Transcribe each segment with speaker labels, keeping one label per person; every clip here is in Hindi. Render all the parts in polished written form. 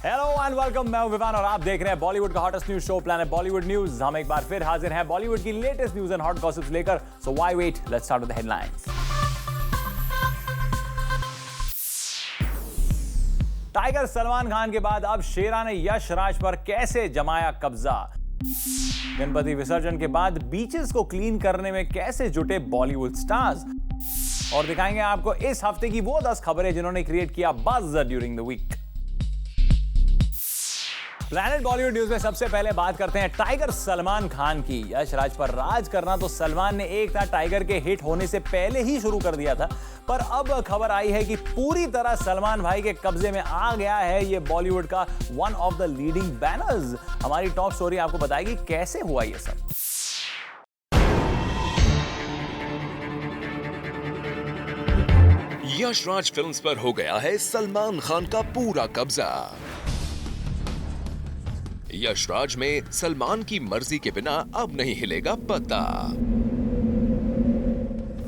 Speaker 1: हेलो एंड वेलकम, मैं हूं विवान और आप देख रहे हैं बॉलीवुड का hottest news show planet Bollywood news. हम एक बार फिर हाजिर हैं बॉलीवुड की latest news and hot gossips लेकर। So why wait, let's start with the headlines. Tiger Salman Khan के बाद अब शेरा ने यश राज पर कैसे जमाया कब्जा। गणपति विसर्जन के बाद बीचेस को क्लीन करने में कैसे जुटे बॉलीवुड स्टार्स, और दिखाएंगे आपको इस हफ्ते की वो 10 खबरें जिन्होंने क्रिएट किया buzz during the week. Planet Bollywood news में सबसे पहले बात करते हैं टाइगर सलमान खान की। यश राज पर राज करना तो सलमान ने एक था टाइगर के हिट होने से पहले ही शुरू कर दिया था, पर अब खबर आई है कि पूरी तरह सलमान भाई के कब्जे में आ गया है ये बॉलीवुड का one of the leading banners. हमारी टॉप स्टोरी आपको बताएगी कैसे हुआ ये सब।
Speaker 2: यश राज फिल्म्स पर हो गया है सलमान खान का पूरा कब्जा। यश राज में सलमान की मर्जी के बिना अब नहीं हिलेगा पत्ता।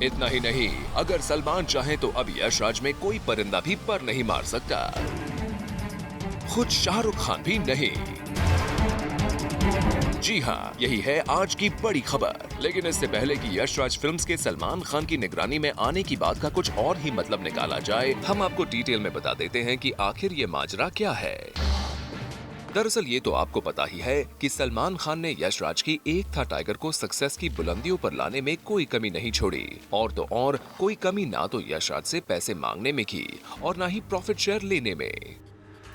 Speaker 2: इतना ही नहीं, अगर सलमान चाहे तो अब यश राज में कोई परिंदा भी पर नहीं मार सकता, खुद शाहरुख खान भी नहीं। जी हाँ, यही है आज की बड़ी खबर। लेकिन इससे पहले कि यश राज फिल्म्स के सलमान खान की निगरानी में आने की बात का कुछ और ही मतलब निकाला जाए, हम आपको डिटेल में बता देते हैं कि आखिर ये माजरा क्या है। दरअसल ये तो आपको पता ही है कि सलमान खान ने यश राज की एक था टाइगर को सक्सेस की बुलंदियों पर लाने में कोई कमी नहीं छोड़ी, और तो और कोई कमी ना तो यश राज से पैसे मांगने में की और ना ही प्रॉफिट शेयर लेने में।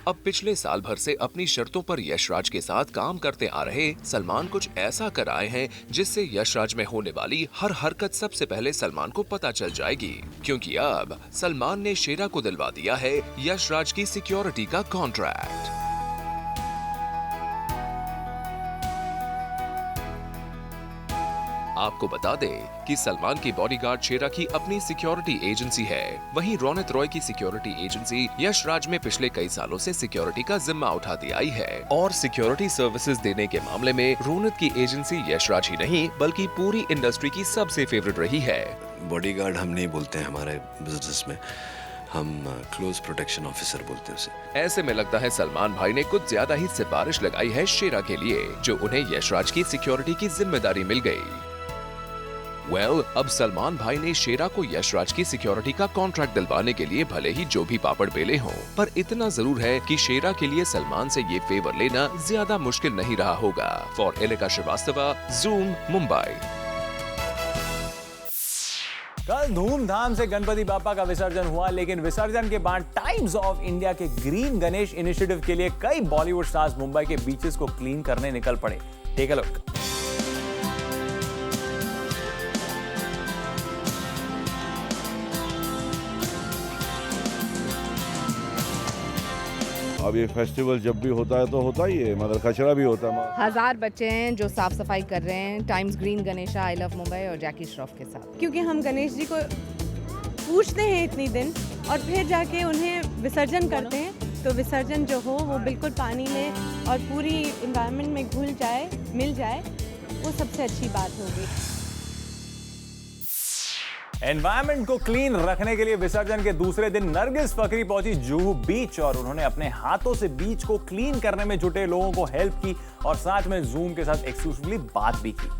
Speaker 2: अब पिछले साल भर से अपनी शर्तों पर यश राज के साथ काम करते आ रहे सलमान कुछ ऐसा कर आए हैं जिससे यश राज में होने वाली हर हरकत सबसे पहले सलमान को पता चल जाएगी, क्योंकि अब सलमान ने शेरा को दिलवा दिया है यश राज की सिक्योरिटी का कॉन्ट्रैक्ट। आपको बता दें कि सलमान की बॉडीगार्ड शेरा की अपनी सिक्योरिटी एजेंसी है, वहीं रौनक रॉय की सिक्योरिटी एजेंसी यश राज में पिछले कई सालों से सिक्योरिटी का जिम्मा उठाती आई है, और सिक्योरिटी सर्विसेज देने के मामले में रौनक की एजेंसी यश राज ही नहीं बल्कि पूरी इंडस्ट्री की सबसे फेवरेट रही है।
Speaker 3: बॉडीगार्ड हम नहीं बोलते हैं हमारे बिजनेस में, हम क्लोज प्रोटेक्शन ऑफिसर बोलते हैं उसे।
Speaker 2: ऐसे में लगता है सलमान भाई ने कुछ ज्यादा ही सिफारिश लगाई है शेरा के लिए, जो उन्हें यश राज की सिक्योरिटी की जिम्मेदारी मिल गई। अब सलमान भाई ने शेरा को यश राज की सिक्योरिटी का कॉन्ट्रैक्ट दिलवाने के लिए भले ही जो भी पापड़ बेले हों, पर इतना जरूर है कि शेरा के लिए सलमान से ये फेवर लेना ज्यादा मुश्किल नहीं रहा होगा। For Elika Srivastava, zoom, Mumbai.
Speaker 1: कल धूमधाम से गणपति बापा का विसर्जन हुआ, लेकिन विसर्जन के बाद टाइम्स ऑफ इंडिया के ग्रीन गणेश इनिशिएटिव के लिए कई बॉलीवुड स्टार्स मुंबई के बीचेस को क्लीन करने निकल पड़े। Take a look.
Speaker 4: अब ये फेस्टिवल जब भी होता है तो होता ही है, मतलब कचरा भी होता है।
Speaker 5: 1000 बच्चे हैं जो साफ सफाई कर रहे हैं, times green Ganesha, I love Mumbai और जैकी श्रॉफ के साथ।
Speaker 6: क्योंकि हम गणेश जी को पूछते हैं इतनी दिन और फिर जाके उन्हें विसर्जन करते हैं, तो विसर्जन जो हो वो बिल्कुल पानी में और पूरी इन्वायरमेंट में घुल जाए, मिल जाए, वो सबसे अच्छी बात होगी।
Speaker 1: एनवायरनमेंट को क्लीन रखने के लिए विसर्जन के दूसरे दिन नरगिस फकरी पहुंची जुहू बीच, और उन्होंने अपने हाथों से बीच को क्लीन करने में जुटे लोगों को हेल्प की और साथ में जूम के साथ एक्सक्लूसिवली बात भी की।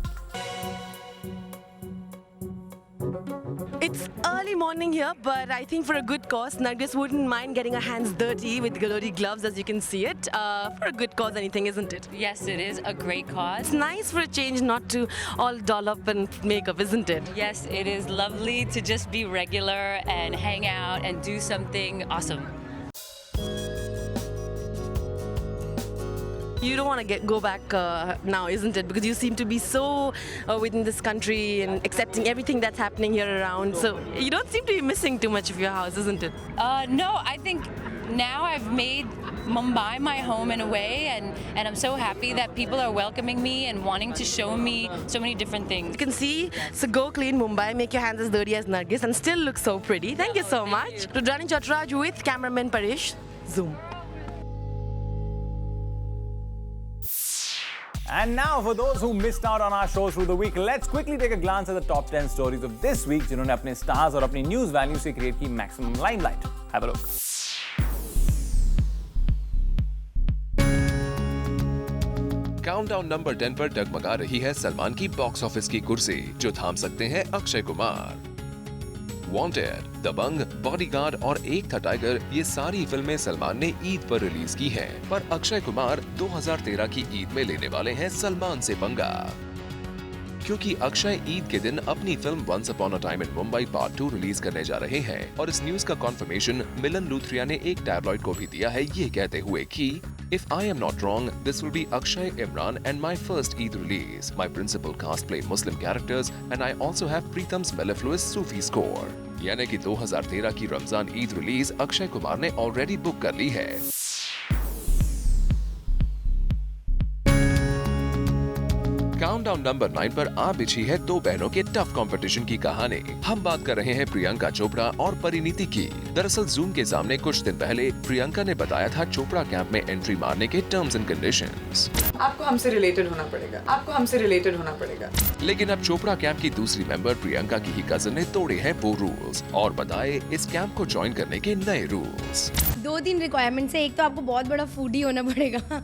Speaker 7: It's early morning here, but I think for a good cause. Nargis wouldn't mind getting her hands dirty with glory gloves, as you can see it. For a good cause, anything, isn't it?
Speaker 8: Yes, it is a great cause.
Speaker 7: It's nice for a change not to all doll up and makeup, isn't it?
Speaker 8: Yes, it is lovely to just be regular and hang out and do something awesome.
Speaker 7: You don't want to go back now, isn't it? Because you seem to be so within this country and accepting everything that's happening here around. So you don't seem to be missing too much of your house, isn't it?
Speaker 8: No, I think now I've made Mumbai my home in a way, and I'm so happy that people are welcoming me and wanting to show me so many different things.
Speaker 7: You can see, so go clean Mumbai, make your hands as dirty as Nargis and still look so pretty. Thank you so much. Rudrani Chatraj with cameraman Parish, Zoom.
Speaker 1: And now for those who missed out on our shows through the week, let's quickly take a glance at the top 10 stories of this week जिन्होंने अपने stars और अपनी news value से create की maximum limelight. Have a look.
Speaker 2: Countdown number 10 पर डगमगा रही है सलमान की बॉक्स ऑफिस की कुर्सी, जो थाम सकते हैं अक्षय कुमार। वांटेड, दबंग, बॉडीगार्ड और एक था टाइगर, ये सारी फिल्में सलमान ने ईद पर रिलीज की हैं, पर अक्षय कुमार 2013 की ईद में लेने वाले हैं सलमान से पंगा, क्योंकि अक्षय ईद के दिन अपनी film once upon a time in Mumbai part 2 release करने जा रहे हैं। और इस न्यूज का कॉन्फर्मेशन मिलन लूथरिया ने एक टैबलॉइड को भी दिया है, ये कहते हुए कि If I am not wrong, this will be Akshay, Imran and my first Eid release. My principal cast play Muslim characters and I also have Pritham's mellifluous Sufi score. यानी कि 2013 की रमजान ईद रिलीज अक्षय कुमार ने ऑलरेडी बुक कर ली है। काउंटडाउन नंबर 9 पर आ बिछी है दो बहनों के टफ कंपटीशन की कहानी। हम बात कर रहे हैं प्रियंका चोपड़ा और परिणीति की। दरअसल जूम के सामने कुछ दिन पहले प्रियंका ने बताया था चोपड़ा कैंप में एंट्री मारने के टर्म्स एंड कंडीशंस।
Speaker 9: आपको हमसे रिलेटेड होना पड़ेगा, आपको हमसे रिलेटेड होना पड़ेगा।
Speaker 2: लेकिन अब चोपड़ा कैंप की दूसरी मेंबर प्रियंका की ही कजिन ने तोड़े हैं वो रूल्स और बताए इस कैंप को ज्वाइन करने के नए रूल्स।
Speaker 10: 2-3 रिक्वायरमेंट्स है। एक तो आपको बहुत बड़ा फूडी होना पड़ेगा,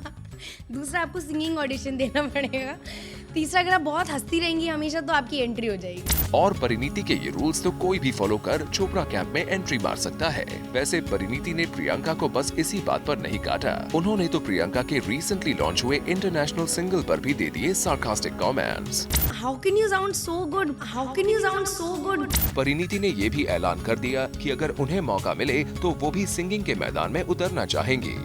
Speaker 10: दूसरा आपको सिंगिंग ऑडिशन देना पड़ेगा, तीसरा अगर आप बहुत हंसती रहेंगी हमेशा तो आपकी एंट्री हो जाएगी।
Speaker 2: और परिणीति के ये रूल्स तो कोई भी फॉलो कर चोपड़ा कैंप में एंट्री मार सकता है। वैसे परिणीति ने प्रियंका को बस इसी बात पर नहीं काटा, उन्होंने तो प्रियंका के रिसेंटली लॉन्च हुए इंटरनेशनल सिंगल पर भी दे दिए sarcastic comments.
Speaker 10: How can you sound so good, how can you sound so good.
Speaker 2: Parineeti ने ये भी ऐलान कर दिया कि अगर उन्हें मौका मिले तो वो भी सिंगिंग के मैदान में उतरना चाहेंगी।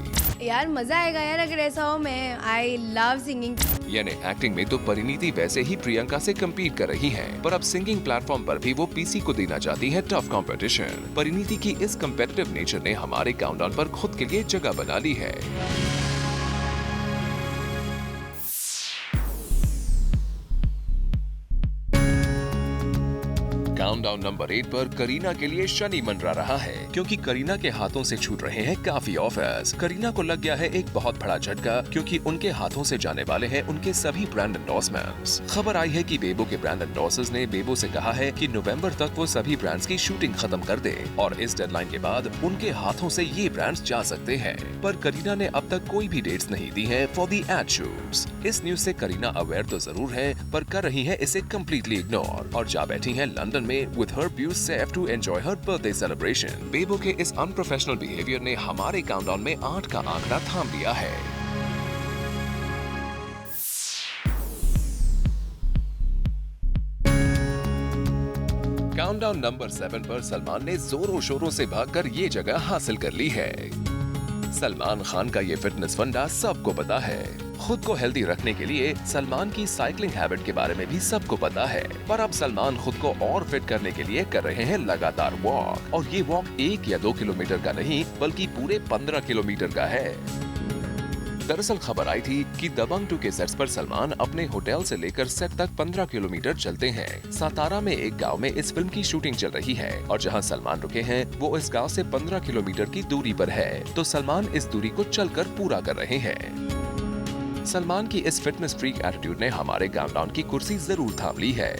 Speaker 10: यार मजा आएगा यार अगर ऐसा हो। मैं आई लव सिंगिंग।
Speaker 2: यानी एक्टिंग में तो परिणीति वैसे ही प्रियंका से कम्पीट कर रही हैं, पर अब सिंगिंग प्लेटफॉर्म पर भी वो पीसी को देना चाहती है टफ कंपटीशन। परिणीति की इस कम्पेटिटिव नेचर ने हमारे काउंटडाउन पर खुद के लिए जगह बना ली है। काउंटडाउन नंबर 8 पर करीना के लिए शनि मंडरा रहा है, क्योंकि करीना के हाथों से छूट रहे हैं काफी ऑफर्स। करीना को लग गया है एक बहुत बड़ा झटका, क्योंकि उनके हाथों से जाने वाले हैं उनके सभी ब्रांड एंडोर्समेंट्स। खबर आई है कि बेबो के ब्रांड एंडोर्सर्स ने बेबो से कहा है कि नवंबर तक वो सभी ब्रांड्स की शूटिंग खत्म कर दे और इस डेडलाइन के बाद उनके हाथों से ये ब्रांड्स जा सकते हैं। पर करीना ने अब तक कोई भी डेट्स नहीं दी है फॉर दी एड शूट्स। इस न्यूज से करीना अवेयर तो जरूर है, पर कर रही है इसे कम्प्लीटली इग्नोर और जा बैठी है लंदन में with her views safe to enjoy her birthday celebration। बेबो के इस अनप्रोफेशनल बिहेवियर ने हमारे काउंटडाउन में 8 का आंकड़ा थाम लिया है। काउंटडाउन नंबर 7 पर सलमान ने जोरों शोरों से भागकर ये जगह हासिल कर ली है। सलमान खान का ये फिटनेस फंडा सबको पता है। खुद को हेल्दी रखने के लिए सलमान की साइकिलिंग हैबिट के बारे में भी सबको पता है, पर अब सलमान खुद को और फिट करने के लिए कर रहे हैं लगातार वॉक। और ये वॉक 1 या 2 किलोमीटर का नहीं बल्कि पूरे 15 किलोमीटर का है। दरअसल खबर आई थी कि दबंग 2 के सेट्स पर सलमान अपने होटल से लेकर सेट तक 15 किलोमीटर चलते हैं। सातारा में एक गांव में इस फिल्म की शूटिंग चल रही है और जहां सलमान रुके हैं वो इस गांव से 15 किलोमीटर की दूरी पर है, तो सलमान इस दूरी को चलकर पूरा कर रहे हैं। सलमान की इस फिटनेस फ्रीक एटीट्यूड ने हमारे काउंटडाउन की कुर्सी जरूर थाम ली है।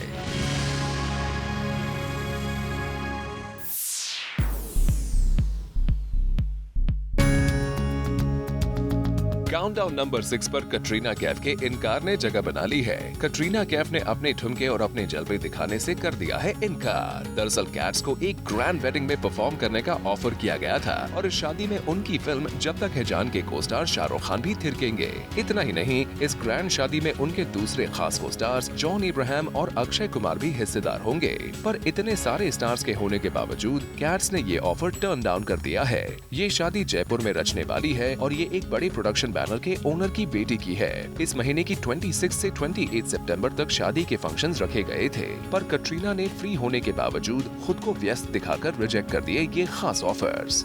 Speaker 2: काउंटडाउन नंबर 6 पर कटरीना कैफ के इनकार ने जगह बना ली है। कटरीना कैफ ने अपने ठुमके और अपने जलवे दिखाने से कर दिया है इनकार। दरअसल कैट्स को एक ग्रैंड वेडिंग में परफॉर्म करने का ऑफर किया गया था और इस शादी में उनकी फिल्म जब तक है जान के को स्टार शाहरुख खान भी थिरकेंगे। इतना ही नहीं, इस ग्रैंड शादी में उनके दूसरे खास को स्टार्स जॉन इब्राहिम और अक्षय कुमार भी हिस्सेदार होंगे। पर इतने सारे स्टार्स के होने के बावजूद कैट्स ने ये ऑफर टर्न डाउन कर दिया है। ये शादी जयपुर में रचने वाली है और ये एक बड़े प्रोडक्शन बैनर के ओनर की बेटी की है। इस महीने की 26 से 28 सितंबर तक शादी के फंक्शंस रखे गए थे, पर कटरीना ने फ्री होने के बावजूद खुद को व्यस्त दिखाकर रिजेक्ट कर दिए ये खास ऑफर्स।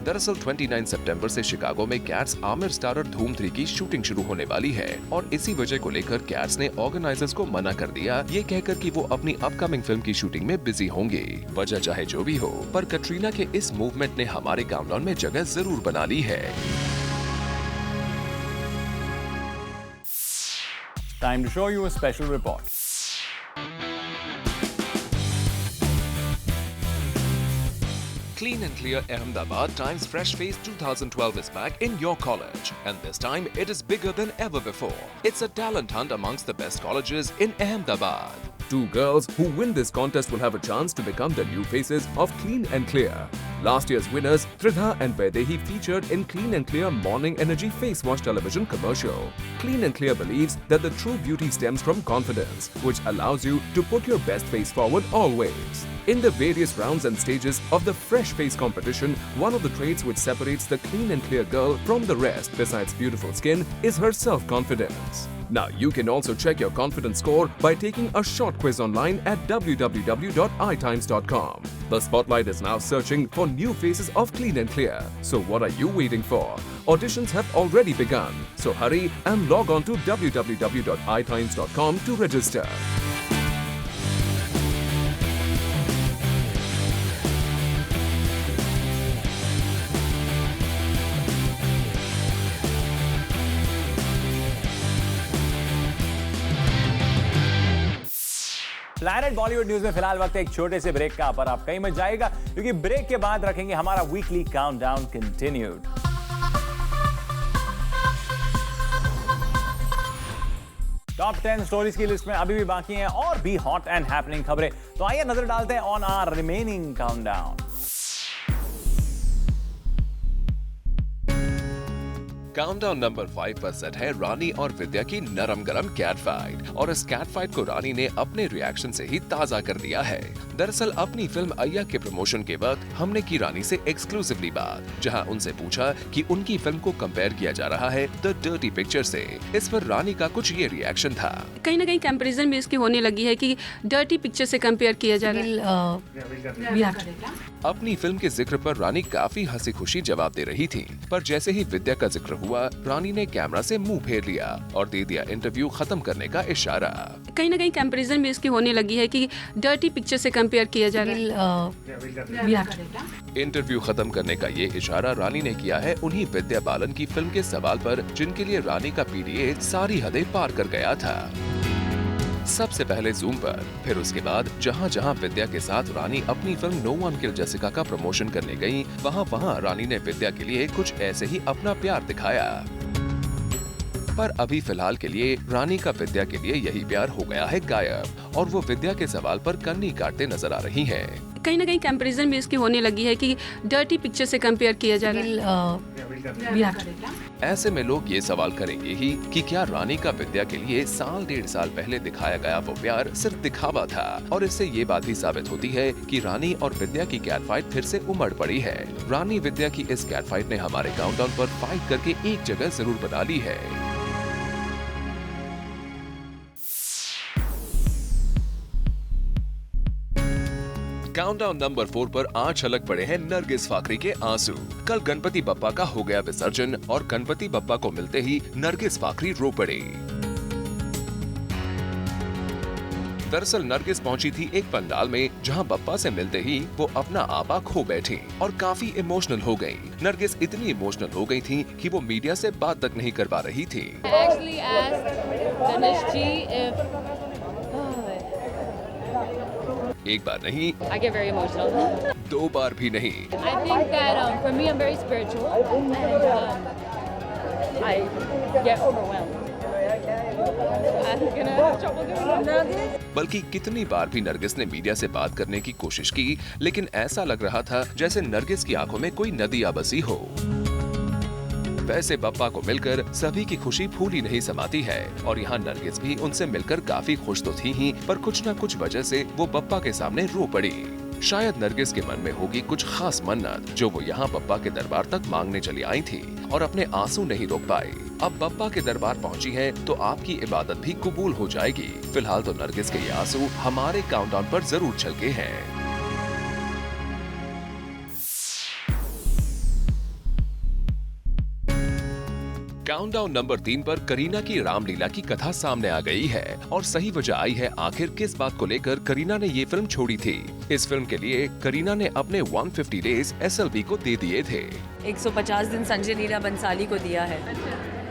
Speaker 2: दरअसल 29 सितंबर से शिकागो में कैट्स आमिर स्टारर धूम 3 की शूटिंग शुरू होने वाली है और इसी वजह को लेकर कैट्स ने ऑर्गेनाइजर्स को मना कर दिया, ये कहकर कि वो अपनी अपकमिंग फिल्म की शूटिंग में बिजी होंगे। वजह चाहे जो भी हो, पर कटरीना के इस मूवमेंट ने हमारे काउंटडाउन में जगह जरूर बना ली है।
Speaker 1: Time to show you a special report.
Speaker 2: Clean and Clear Ahmedabad times Fresh Face 2012 is back in your college, and this time it is bigger than ever before. It's a talent hunt amongst the best colleges in Ahmedabad. 2 girls who win this contest will have a chance to become the new faces of Clean and Clear. Last year's winners, Tridha and Vaidehi, featured in Clean and Clear Morning Energy Face Wash television commercial. Clean and Clear believes that the true beauty stems from confidence, which allows you to put your best face forward always. In the various rounds and stages of the Fresh Face competition, one of the traits which separates the Clean and Clear girl from the rest, besides beautiful skin, is her self-confidence. Now you can also check your confidence score by taking a short quiz online at www.itimes.com. The spotlight is now searching for new faces of Clean and Clear. So what are you waiting for? Auditions have already begun. So hurry and log on to www.itimes.com to register.
Speaker 1: Planet Bollywood news में फिलहाल वक्त एक छोटे से ब्रेक का, पर आप कहीं मत जाएगा क्योंकि ब्रेक के बाद रखेंगे हमारा weekly countdown continued. Top 10 stories की लिस्ट में अभी भी बाकी हैं और भी हॉट एंड हैपनिंग खबरें, तो आइए नजर डालते हैं on our remaining countdown.
Speaker 2: Countdown number 5 पर सेट है रानी और विद्या की नरम गरम कैट फाइट, और इस कैट फाइट को रानी ने अपने रिएक्शन से ही ताजा कर दिया है। दरअसल अपनी फिल्म अय्या के प्रमोशन के वक्त हमने की रानी से एक्सक्लूसिवली बात, जहां उनसे पूछा कि उनकी फिल्म को कंपेयर किया जा रहा है द डर्टी पिक्चर से। इस पर रानी का कुछ ये रिएक्शन था।
Speaker 11: कहीं ना कहीं कंपैरिजन भी इसकी होने लगी है कि डर्टी पिक्चर से कंपेयर किया जा रहा है।
Speaker 2: अपनी फिल्म के जिक्र पर रानी काफी हंसी खुशी जवाब दे रही थी, पर जैसे ही विद्या का जिक्र हुआ, रानी ने कैमरा से मुंह फेर लिया और दे दिया इंटरव्यू खत्म करने का इशारा।
Speaker 11: कहीं ना कहीं कंपैरिजन भी इसकी होने लगी है कि डर्टी पिक्चर से कंपेयर किया जा रहा है।
Speaker 2: इंटरव्यू खत्म करने का ये इशारा रानी ने किया है उन्हीं विद्या बालन की फिल्म के सवाल पर, जिनके लिए रानी का पीडीए सारी हदें पार कर गया था। सबसे पहले जूम पर, फिर उसके बाद जहां जहां विद्या के साथ रानी अपनी फिल्म नो वन किल जेसिका का प्रमोशन करने गई, वहां रानी ने विद्या के लिए कुछ ऐसे ही अपना प्यार दिखाया। पर अभी फिलहाल के लिए रानी का विद्या के लिए यही प्यार हो गया है गायब, और वो विद्या के सवाल पर कन्नी काटते नजर आ रही हैं।
Speaker 11: कहीं ना कहीं कंपैरिजन भी इसकी होने लगी है कि डर्टी पिक्चर से कंपेयर किया जा रहा है।
Speaker 2: ऐसे में लोग ये सवाल करेंगे ही कि क्या रानी का विद्या के लिए साल 1.5 साल पहले दिखाया गया वो प्यार सिर्फ दिखावा था, और इससे ये बात भी साबित होती है कि रानी और विद्या की कैट फाइट फिर से उमड़ पड़ी है। रानी विद्या की इस कैट फाइट ने हमारे काउंटडाउन पर फाइट करके एक जगह जरूर बना ली है। काउंटडाउन नंबर 4 पर आज छलक पड़े हैं नरगिस फाकरी के आंसू। कल गणपति बप्पा का हो गया विसर्जन, और गणपति बप्पा को मिलते ही नरगिस फाकरी रो पड़ी। दरअसल नरगिस पहुंची थी एक पंडाल में, जहां बप्पा से मिलते ही वो अपना आपा खो बैठी और काफी इमोशनल हो गई। नरगिस इतनी इमोशनल हो गई थी कि वो मीडिया से बात तक नहीं कर पा रही थी। एक बार नहीं,
Speaker 8: I get very emotional.
Speaker 2: 2 बार भी नहीं।
Speaker 8: I think that for me I'm very spiritual and I get overwhelmed. I'm gonna have trouble doing that.
Speaker 2: बल्कि कितनी बार भी नरगिस ने मीडिया से बात करने की कोशिश की, लेकिन ऐसा लग रहा था जैसे नरगिस की आंखों में कोई नदी आ बसी हो। वैसे बप्पा को मिलकर सभी की खुशी फूली नहीं समाती है, और यहाँ नरगिस भी उनसे मिलकर काफी खुश तो थी ही, पर कुछ न कुछ वजह से वो बप्पा के सामने रो पड़ी। शायद नरगिस के मन में होगी कुछ खास मन्नत, जो वो यहाँ बप्पा के दरबार तक मांगने चली आई थी, और अपने आंसू नहीं रोक पाई। अब बप्पा के दरबार पहुंची है तो आपकी इबादत भी कबूल हो जाएगी। फिलहाल तो नरगिस के ये आंसू हमारे काउंटडाउन पर जरूर छलके हैं। काउंटडाउन नंबर 3 पर करीना की रामलीला की कथा सामने आ गई है, और सही वजह आई है आखिर किस बात को लेकर करीना ने ये फिल्म छोड़ी थी। इस फिल्म के लिए करीना ने अपने 150 डेज SLB को दे दिए थे।
Speaker 12: 150 दिन संजय लीला बंसाली को दिया है।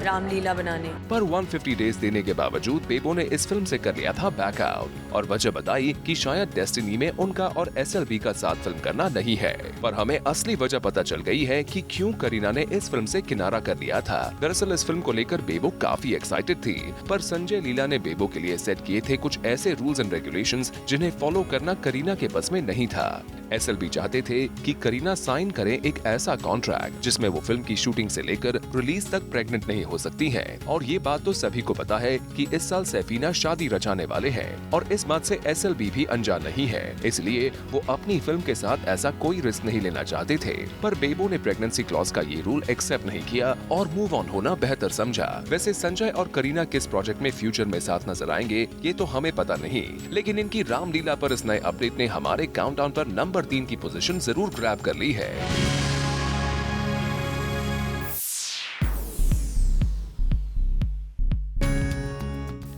Speaker 7: रामलीला बनाने।
Speaker 2: पर 150 डेज देने के बावजूद बेबो ने इस फिल्म से कर लिया था बैकआउट और वजह बताई कि शायद डेस्टिनी में उनका और SLB का साथ फिल्म करना नहीं है। पर हमें असली वजह पता चल गई है कि क्यों करीना ने इस फिल्म से किनारा कर लिया था। दरअसल इस फिल्म को लेकर बेबो काफी एक्साइटेड थी, पर संजय लीला ने बेबो के लिए सेट किए थे कुछ ऐसे रूल्स एंड रेगुलेशंस जिन्हें फॉलो करना करीना के बस में नहीं था। SLB चाहते थे कि करीना साइन करें एक ऐसा कॉन्ट्रैक्ट जिसमें वो फिल्म की शूटिंग से लेकर रिलीज तक प्रेग्नेंट नहीं हो सकती हैं। और ये बात तो सभी को पता है कि इस साल सैफीना शादी रचाने वाले हैं और इस बात से SLB भी अनजान नहीं है, इसलिए वो अपनी फिल्म के साथ ऐसा कोई रिस्क नहीं लेना चाहते थे। पर बेबो ने प्रेगनेंसी क्लॉज का ये रूल एक्सेप्ट नहीं किया और मूव ऑन होना बेहतर समझा। वैसे संजय और करीना किस प्रोजेक्ट में फ्यूचर में साथ नजर आएंगे ये तो हमें पता नहीं, लेकिन इनकी रामलीला पर इस नए अपडेट ने हमारे काउंटडाउन पर नंबर 3 की पोजीशन जरूर ग्रैब कर ली है।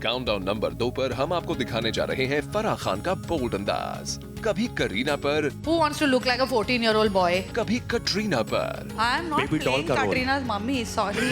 Speaker 2: काउंटडाउन नंबर 2 पर हम आपको दिखाने जा रहे हैं फराह खान का बोल्ड अंदाज। कभी करीना पर,
Speaker 12: Who wants to look like a 14-year-old boy?
Speaker 2: कभी कटरीना पर।
Speaker 12: I am not playing Katrina's mummy, sorry.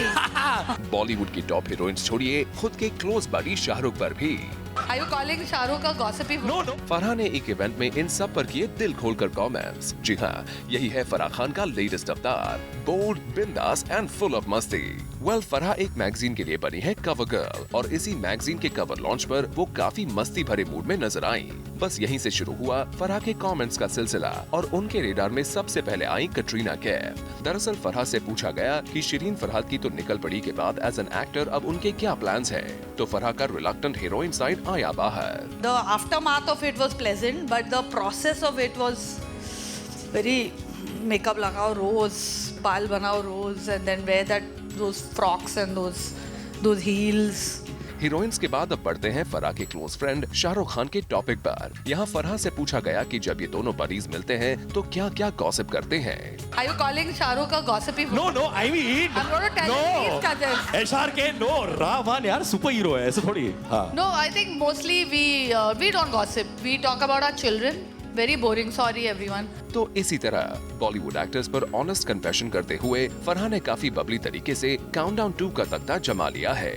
Speaker 2: Bollywood की टॉप हीरोइंस छोड़िए, खुद के क्लोज बडी शाहरुख पर भी।
Speaker 12: Are you calling Shahrukh a gossipy?
Speaker 2: No. Farah ने एक इवेंट में इन सब पर किए दिल खोलकर कमेंट्स। जी हाँ, यही है फराह खान का लेटेस्ट अवतार, बोल्ड, बिंदास एंड फुल ऑफ मस्ती। फराह एक मैगजीन के लिए बनी है कवर गर्ल और इसी मैगजीन के कवर लॉन्च पर वो काफी मस्ती भरे मूड में नजर आई। बस यहीं से शुरू हुआ फराह के कमेंट्स का सिलसिला और उनके रेडार में सबसे पहले आई कटरीना कैफ। दरअसल फराह से पूछा गया कि शिरीन फरहाद की तो निकल पड़ी के बाद एज एन एक्टर अब उनके क्या प्लान्स हैं, तो फराह का रिलक्टेंट हीरोइन साइड आया बाहर।
Speaker 12: The aftermath of it was pleasant, but the process of it was very makeup लगाओ रोज, बाल बनाओ रोज, and then wear those frocks and those heels.
Speaker 2: Heroines के बाद अब बढ़ते हैं फराह के क्लोज फ्रेंड शाहरुख खान के टॉपिक पर। यहाँ फराह से पूछा गया कि जब ये दोनों बडीज मिलते हैं तो क्या क्या गॉसिप करते हैं।
Speaker 12: Are you calling Shahrukh a gossipy?
Speaker 13: No, I mean.
Speaker 12: I'm going to tell you these cousins.
Speaker 13: SRK, no, Ravan यार सुपर हीरो है, ऐसे थोड़ी। हाँ।
Speaker 12: No, I think mostly we don't gossip. We talk about our children. Very boring. Sorry everyone.
Speaker 2: तो इसी तरह बॉलीवुड एक्टर्स पर ऑनेस्ट कन्फेशन करते हुए फराह ने काफी बबली तरीके से काउंटडाउन 2 का तख्ता जमा लिया है।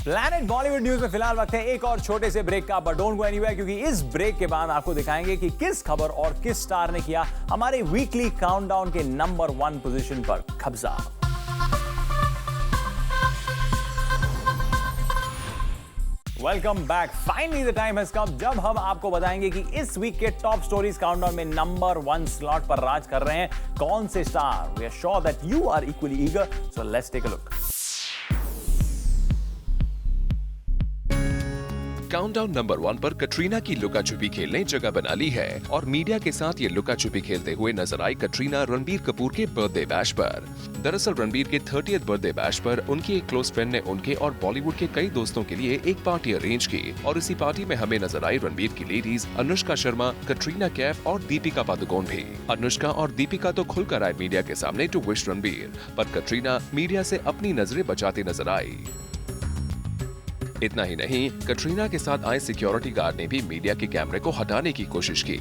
Speaker 1: प्लैनेट बॉलीवुड न्यूज में फिलहाल वक्त है एक और छोटे से ब्रेक का, बट डोंट गो एनीवेयर क्योंकि इस ब्रेक के बाद आपको दिखाएंगे कि किस खबर और किस स्टार ने किया हमारे वीकली काउंटडाउन के नंबर 1 पोजीशन पर कब्जा। Welcome back. Finally the time has come जब हम आपको बताएंगे कि इस वीक के टॉप स्टोरीज काउंटडाउन में नंबर 1 स्लॉट पर राज कर रहे हैं कौन से star. We are sure that you are equally eager, so let's take a look.
Speaker 2: Countdown number 1 पर कटरीना की लुका छुपी खेलने जगह बना ली है और मीडिया के साथ ये लुका छुपी खेलते हुए नजर आई कटरीना रणबीर कपूर के बर्थडे बैश पर। दरअसल रणबीर के 30th बर्थडे बैश पर उनकी एक क्लोज फ्रेंड ने उनके और बॉलीवुड के कई दोस्तों के लिए एक पार्टी अरेंज की और इसी पार्टी में हमें नजर आई रणबीर की लेडीज अनुष्का शर्मा, कटरीना कैफ और दीपिका पादुकोण भी। अनुष्का और दीपिका तो खुलकर आए मीडिया के सामने टू विश रणबीर, पर कटरीना मीडिया से अपनी नजरें बचाते नजर आई। इतना ही नहीं, कटरीना के साथ आए सिक्योरिटी गार्ड ने भी मीडिया के कैमरे को हटाने की कोशिश की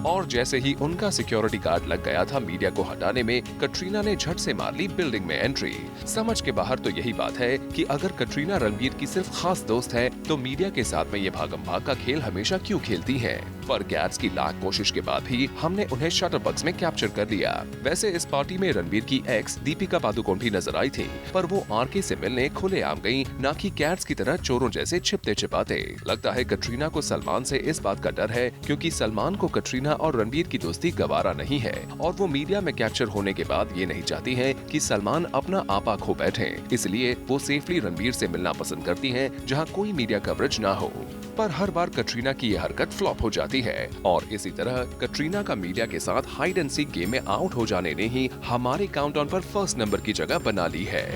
Speaker 2: और जैसे ही उनका सिक्योरिटी गार्ड लग गया था मीडिया को हटाने में, कटरीना ने झट से मार ली बिल्डिंग में एंट्री। समझ के बाहर तो यही बात है कि अगर कटरीना रणबीर की सिर्फ खास दोस्त है तो मीडिया के साथ में ये भागम भाग का खेल हमेशा क्यों खेलती हैं? पर गैट्स की लाख कोशिश के बाद भी हमने उन्हें शटर बक्स में कैप्चर कर लिया। वैसे इस पार्टी में रणबीर की एक्स दीपिका पादुकोण भी नजर आई थी, पर वो आरके से मिलने खुलेआम गईं, ना कि कैट्स की तरह चोरों जैसे छिपते छिपाते। लगता है कटरीना को सलमान से इस बात का डर है क्योंकि सलमान को कटरीना और रणबीर की दोस्ती गवारा नहीं है और वो मीडिया में कैप्चर होने के बाद ये नहीं चाहती हैं कि सलमान अपना आपा खो बैठे, इसलिए वो सेफली रणबीर से मिलना पसंद करती हैं जहां कोई मीडिया कवरेज ना हो। पर हर बार कटरीना की ये हरकत फ्लॉप हो जाती है और इसी तरह कटरीना का मीडिया के साथ हाइड एंड सीक गेम में आउट हो जाने ने ही हमारे काउंटडाउन पर फर्स्ट नंबर की जगह बना ली है।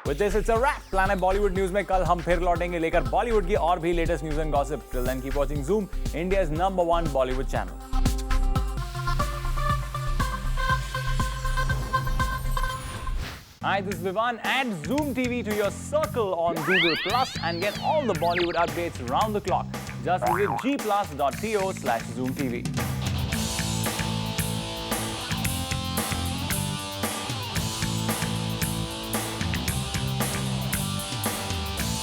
Speaker 1: With this, it's a wrap. Planet Bollywood News में कल हम फिर लौटेंगे लेकर बॉलीवुड की और भी latest news and gossip. Till then, keep watching Zoom, India's #1 Bollywood channel. Hi, this is Vivan. Add Zoom TV to your circle on Google Plus and get all the Bollywood updates round the clock. Just visit gplus.to/ZoomTV.